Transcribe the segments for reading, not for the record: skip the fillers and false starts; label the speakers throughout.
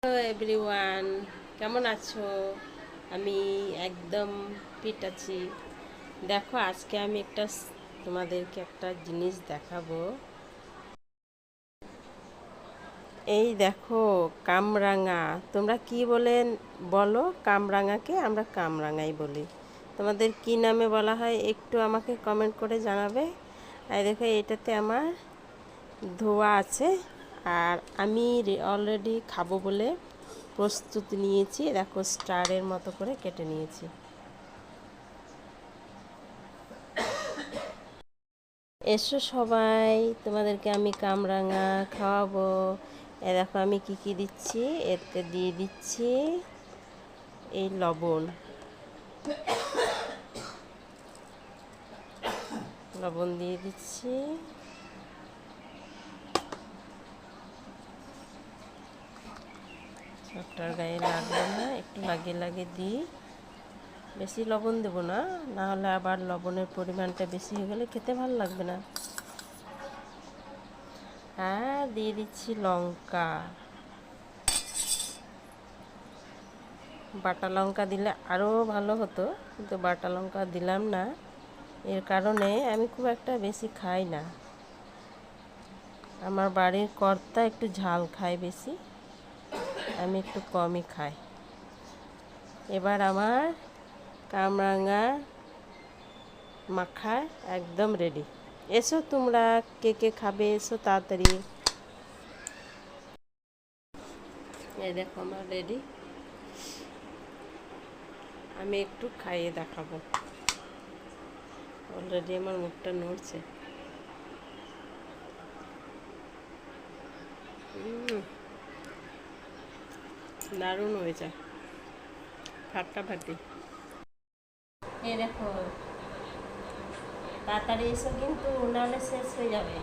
Speaker 1: Hello everyone, কেমন আছো? আমি একদম ফিট আছি। দেখো, আজকে আমি তোমাদেরকে একটা জিনিস দেখাবো। এই দেখো, কামরাঙা। তোমরা কি বলো? কামরাঙাকে আমরা কামরাঙাই বলি। তোমাদের কি নামে বলা হয় একটু আমাকে কমেন্ট করে জানাবে। আর দেখো, এটাতে আমার ধোয়া আছে। আর আমি অলরেডি খাবো বলে প্রস্তুতি নিয়েছি। দেখো, স্টারের মতো করে কেটে নিয়েছি। এসো সবাই, তোমাদেরকে আমি কামরাঙা খাওয়াবো। দেখো আমি কি কি দিচ্ছি। এতে দিয়ে দিচ্ছি এই লবণ। লবণ দিয়ে দিচ্ছি। সবটার গায়ে লাগবে না, একটু লাগিয়ে লাগিয়ে দিই। বেশি লবণ দেবো না, না হলে আবার লবণের পরিমাণটা বেশি হয়ে গেলে খেতে ভালো লাগবে না। হ্যাঁ, দিয়ে দিচ্ছি লঙ্কা। বাটা লঙ্কা দিলে আরও ভালো হতো, কিন্তু বাটা লঙ্কা দিলাম না। এর কারণে আমি খুব একটা বেশি খাই না। আমার বাড়ির কর্তা একটু ঝাল খায় বেশি, আমি একটু কমই খাই। এবার আমার কামরাঙা মাখা একদম রেডি। এসো তোমরা, কে কে খাবে এসো তাড়াতাড়ি। এই দেখো আমার রেডি। আমি একটু খাইয়ে দেখাবো। অলরেডি আমার মুখটা নড়ছে। দারুণ হয়েছে, ফাটাফাটি। এই দেখো, তাড়াতাড়ি এসো কিন্তু, নাহলে শেষ হয়ে যাবে।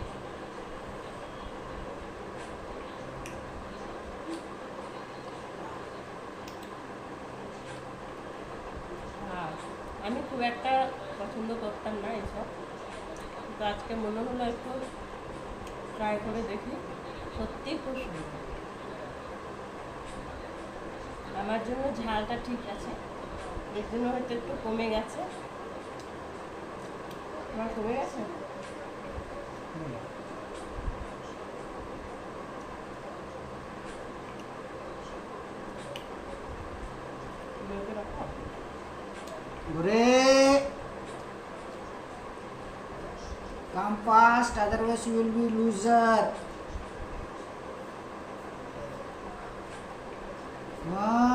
Speaker 1: আমি খুব একটা পছন্দ করতাম না এসব, কিন্তু আজকে মনে হলো একটু ট্রাই করে দেখি। সত্যি খুব সুন্দর। আমার জন্য ঝালটা ঠিক আছে, এর জন্য হয়তো একটু কমে গেছে। আমার কমে গেছে।
Speaker 2: Bre, come fast, otherwise you will be loser. Come on.